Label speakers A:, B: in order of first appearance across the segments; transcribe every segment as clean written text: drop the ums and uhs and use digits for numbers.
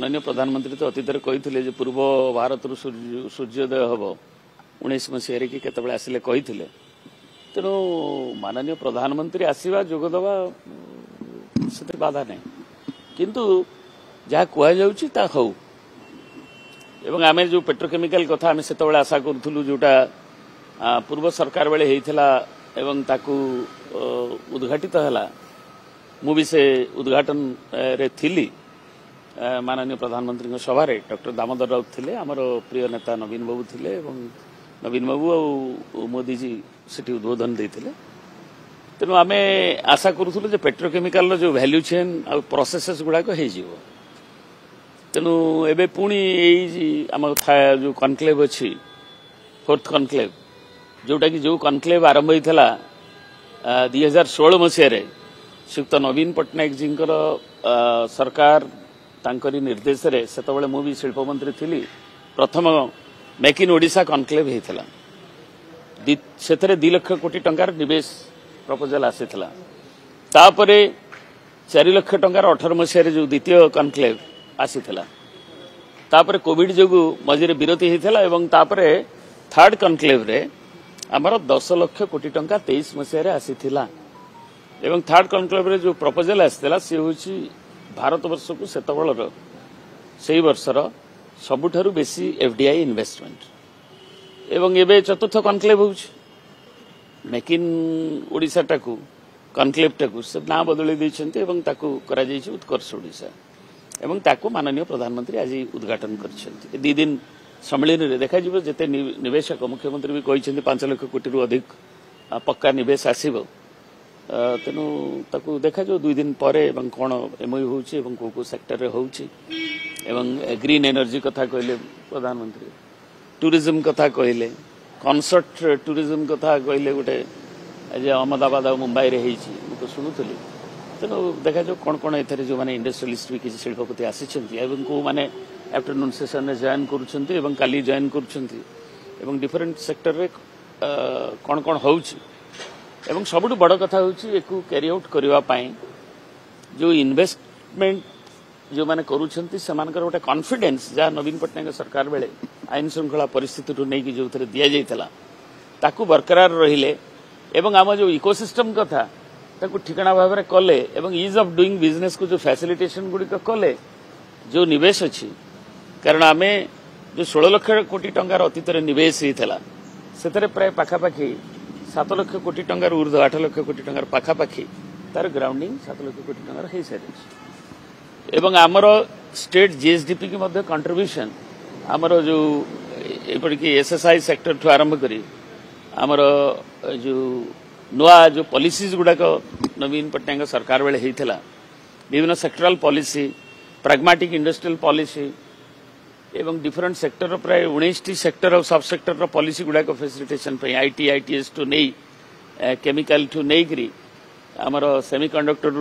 A: माननीय प्रधानमंत्री तो अतीत कही पूर्व भारत सूर्योदय हम 19 मसीह कि केतबेले आसिले कही तेणु माननीय प्रधानमंत्री आसवा जोगदवा से बाधा नहीं किंतु जहाँ कहुच्छा हौ एवं आम जो पेट्रोकेमिकल कथा आम से आशा करूँ जोटा पूर्व सरकार बेले होता एवं ताकू उद्घाटित है मु भी से उद्घाटन रे थिली माननीय प्रधानमंत्री सभारे डॉक्टर दामोदर राउत थे आमर प्रिय नेता नवीन बाबू थे नवीन बाबू और मोदी जी सेठी उद्बोधन देते तेणु आम आशा करूँ पेट्रोकेमिकल जो वैल्यू चेन आ प्रोसेसेस गुड़ाक हो तेणु एबे पुणी आम जो कनक्लेव अच्छी फोर्थ कनक्लेव जोटा कि जो कनक्लेव आरंभ होता 2016 मसीह श्रीयुक्त नवीन पट्टनायक जी सरकार तांकरी निर्देश रे सेतबेले मु भी शिल्प मंत्री थी प्रथम मेक इन ओडिशा कनक्लेव होता से 2 लाख कोटी टंकार निवेश प्रपोजल आसीथिला तापरे 4 लाख टंकार 18 मसीह जो द्वितीय कनक्लेव आसीथिला तापरे कोविड जोगु मझिरे विरति होता एवं तापरे थर्ड कनक्लेव रे आमर 10 लाख कोटी टंका 23 मसीह आसीथिला एवं थर्ड कनक्लेव रे जो प्रपोजल आसीथिला से होची भारत वर्ष को सेतबेलर से वर्षर सबुठारु बेसी एफडीआई इन्वेस्टमेंट एवं एबे चतुर्थ कनक्लेव होची मेक इन ओडिशा टाकू कनक्लेव टाकू से ना बदली देछन्ते एवं ताकू करा जायछि उत्कर्ष ओडिशा एवं ताकू माननीय प्रधानमंत्री आज उद्घाटन करछन्ते 2 दिन सम्मेलन रे देखा जिवो जेते निवेशक मुख्यमंत्री भी कहिछन्ते 5 लाख कोटी रु अधिक पक्का निवेश आसीबो तेणु ताकू देखा जो 2 दिन पर कौन एमओयू होउछि एवं को सेक्टर रे होउछि एवं ग्रीन एनर्जी कथा कहले प्रधानमंत्री टूरिज्म कथा कहले कॉन्सर्ट टूरिज्म कथा कहले गोटे अहमदाबाद और मुंबई रे होइछि तो शुणुली तेणु देखा जो कौन कौन एथरे जो माने इंडस्ट्रियलिस्ट भी किसी शिल्पपति आसीछन्ति एवं को माने आफ्टरनून सेशन में जॉइन करूछन्ति एवं काली जॉइन करूछन्ति एवं डिफरेंट सेक्टर रे कौन कौन होउछि एवं सबुठ बड़ कथा होउछि एकु कैरी आउट करबा पई जो इन्वेस्टमेंट जो माने करूछन्ति समानकर गोटे कॉन्फिडेंस जा नवीन पट्टनायक सरकार बेले आईन श्रृंखला परिस्थिति रु नै कि जो थरे दिया जायतला ताकू बरकरार रहिले एवं आम जो इकोसिस्टम कथा ताकू ठिकाना भाव में कले एवं ईज ऑफ डूइंग बिजनेस को जो फैसिलिटेशन गुड़ी कले जो निवेश अच्छी कारण आम जो 16 लाख कोटी टंकार अतीत निवेश होता से प्राय पाखापाखि 7 लाख कोटी टंकार ऊर्ध 8 लाख कोटी टंकार पाखापाखि तार ग्राउंडिंग 7 लाख कोटी टंकार हो सारी एवं आमर स्टेट जीएसडीपी की मध्य कंट्रीब्यूशन आमर जो एपरिकी एसएसआई सेक्टर ठू आरंभ करी आमर जो नुआ जो पॉलिसीज गुड़ाक नवीन पट्टनायक सरकार बेले होता विभिन्न sectoral policy pragmatic industrial policy एवं डिफरेंट सेक्टर प्राय 19 सेक्टर और सब सेक्टर पॉलिसी गुड़ाक फैसिलिटेशन आईटी आईटीएस टू नहीं केमिकल टू नहीं करी आमर सेमीकंडक्टर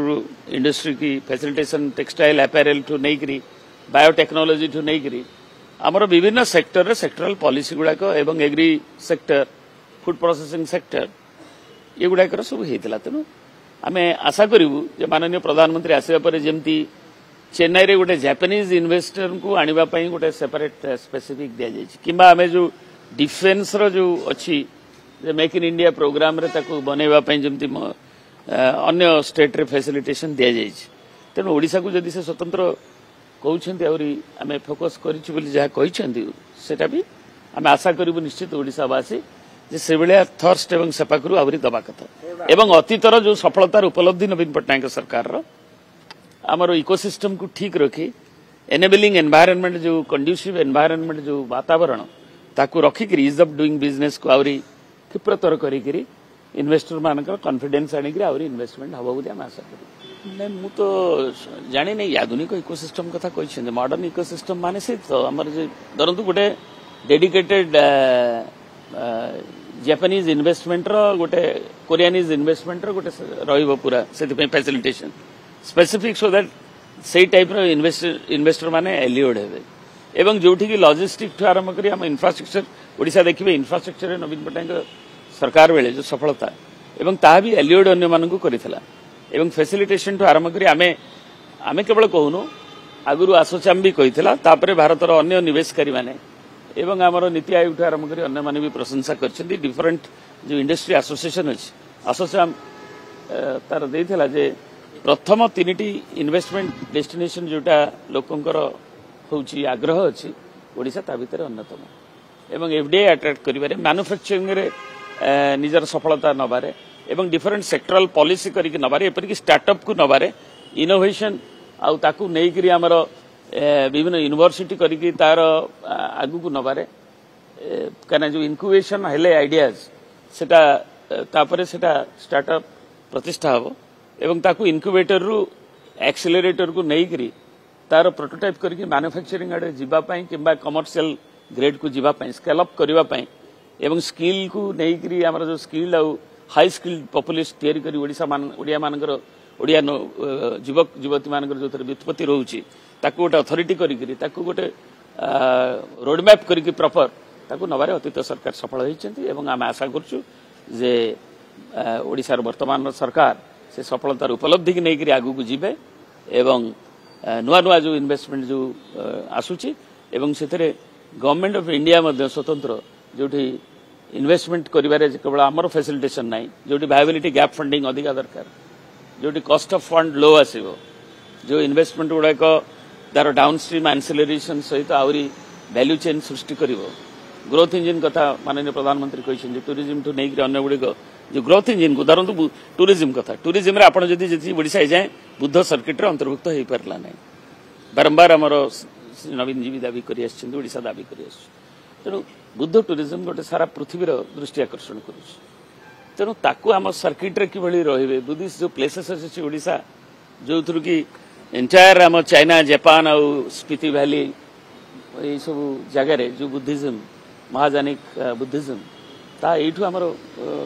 A: इंडस्ट्री की फैसिलिटेशन टेक्सटाइल अपैरेल टू नहीं करी बायोटेक्नोलॉजी टू नहीं करी आमर विभिन्न सेक्टर सेक्टरल पॉलिसी गुड़ाक एवं agri sector food processing sector ये गुड़ाकर सब होता तेणु आम आशा करूँ माननीय प्रधानमंत्री आसवा पर जमती चेन्नई रे गोटे जापानीज इन्वेस्टर को आने गोटे सेपरेट स्पेसिफिक दि जाए कि आम जो डिफेन्स जो अच्छी मेक इन इंडिया प्रोग्राम रे ताको बनवाई जमती अन्य स्टेट रे फैसिलिटेशन दि जाए तेणु ओडिशा को जदि से स्वतंत्र कहते आम फोकस करा भी आम आशा करूँ निश्चित ओडिशावासी से भाया थर्स्ट एवं सेपाकू आहरी दबा कथा एवं अतीतर जो सफलतार उपलब्धि नवीन पट्टनायक सरकार आमर इकोसिस्टम को ठीक रखी एनेबलिंग एनवायरनमेंट जो कंड्यूसिव एनवायरनमेंट जो वातावरण ताकू रखिक इज ऑफ डूइंग बिजनेस को आहरी क्षिप्रतर करी इन्वेस्टर मानकर कॉन्फिडेंस आनिक आहरी इन्वेस्टमेंट हम बोली आम आशा करूँ मु तो जानी नहीं आधुनिक इकोसिस्टम कथा कही मॉडर्न इकोसिस्टम माने से तो आमर धरतु गोटे डेडिकेटेड जापानीज इन्वेस्टमेंट गोटे कोरियानीज इन्वेस्टमेंट गोटे रहिबो पूरा से फैसिलिटेशन स्पेसिफिक सो दैट से टाइप इन्वेस्टर माने एलियोड हेबे एवं जोठी की लॉजिस्टिक ठू आरंभ करी हम इंफ्रास्ट्रक्चर ओडिशा देखिबे इंफ्रास्ट्रक्चर नवीन पट्टनायक सरकार बेले जो सफलता एवं ता भी एलियोड अन्य मानकु करिथिला एवं फैसिलिटेशन ठू आरंभ करी आमे केवल कहूनु आगुरी आसोचाम भी कही भारतर अन्य निवेशकारी माने एवं आमर नीति आयोग आरंभ कर अन्य माने भी प्रशंसा कर डिफरेंट जो इंडस्ट्री एसोसिएशन अच्छी आसोचाम तार देइथिला जे प्रथम 3टी इन्वेस्टमेंट डेस्टिनेशन जोटा लोकंकर होची आग्रह अच्छी ओडिशा ता भितर अन्यतम एवं एफडीआई अट्रैक्ट करिबारे मैन्युफैक्चरिंग रे निजर सफलता नबारे एवं डिफरेंट सेक्टरल पॉलिसी करिक नबारे एपरिक स्टार्टअप को नबारे इनोवेशन आउ ताकू नै करी हमर विभिन्न यूनिवर्सिटी करिक तार आगु को नबारे कना जो इनक्यूबेशन हेले आइडियाज सेटा तापरे सेटा स्टार्टअप प्रतिष्ठा हबो एवं ताकू इनक्यूबेटर रु एक्सेलरेटर को नै करी तार प्रोटोटाइप करके मैन्युफैक्चरिंग आड़े जीवा पई किबा कमर्शियल ग्रेड को जीवा पई स्केल अप करबा पई एवं स्किल को नै करी हमर जो स्किल आउ हाई स्किल्ड पॉपुलेशन तयारी करी ओडिया मानकर ओडिया युवक युवती मानकर जो व्युत्पत्ति रहउची ताकू गोटे अथॉरिटी करी ताकू गोटे रोड मैप करी प्रॉपर ताकू नबारे अतीत सरकार सफल होइछन्ती एवं आम आशा करछु जे ओडिशार वर्तमान सरकार से सफलतार उपलब्धि की नहीं आगू को जीवे एवं नुआ नुआ जो इन्वेस्टमेंट जो आसुची एवं सेतरे गवर्नमेंट ऑफ इंडिया मध्य स्वतंत्र जोठी इन्वेस्टमेंट करिबारे केवल आमर फैसिलिटेशन नाही जोठी वायबिलिटी गैप फंडिंग अधिका दरकार जोठी कॉस्ट ऑफ फंड लो आसीबो जो इन्वेस्टमेंट गुडाक तार डाउनस्ट्रीम एंसिलरीशन सहित आउरी वैल्यू चेन सृष्टि करिवो ग्रोथ इंजिन कथा माननीय प्रधानमंत्री कहिसें टूरिज्म ठू नहीं अन्य गुड़िक जो ग्रोथ इंजिन को धरतु टूरिज्म कथा टूरिज्म आप ओडिशा जाए बुद्ध सर्किट अंतर्भुक्त हो पारा ना बारंबार आमर नवीन जी भी दाबी करा दाबी कर तेणु बुद्ध टूरिज्म गोटे सारा पृथ्वीर दृष्टि आकर्षण करुँ ताकू आम सर्किट रे किभली रहिबे बुद्धिस्ट जो प्लेसेस अच्छी ओडिशा जो थ्रु कि एंटायर आम चाइना जापान आउ स्पीति वैली ये सब जगार जो बुद्धिज्म महाजानिक बुद्धिज्म ता एठू आमर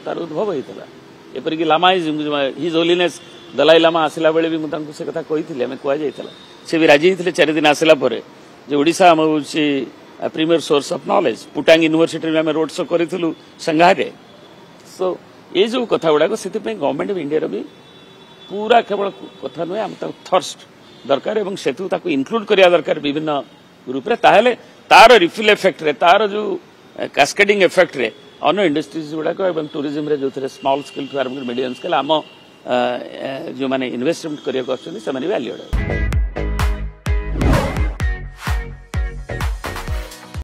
A: तार उद्भव होता एपरिक लामाइज्म हिज होलीनेस दलाई लामा आसला बेले भी मुझे से कथा कही आम कहुला से भी राजी होते 4 दिन आसला जो ओडिशा आम हूँ प्रीमियर सोर्स ऑफ नॉलेज पुटांग यूनिवर्सिटी में आम रोड शो करूँ संघारे सो ये जो कथा गुड़ाक से गवर्नमेंट ऑफ इंडिया भी पूरा केवल कथा नुहे आम थर्स्ट दरकार एवं सेतु ताको इनक्लूड करिया दरकार विभिन्न ग्रुप रे ताहेले तार रिफिल इफेक्ट रे तार जो कास्केडिंग इफेक्ट रे अन्य इंडस्ट्रीज गुड़ाक एवं टूरिज्म रे जो स्मॉल स्केल टू आरंभ मीडियम स्केल आम जो माने इन्वेस्टमेंट करिया भी वैल्यूड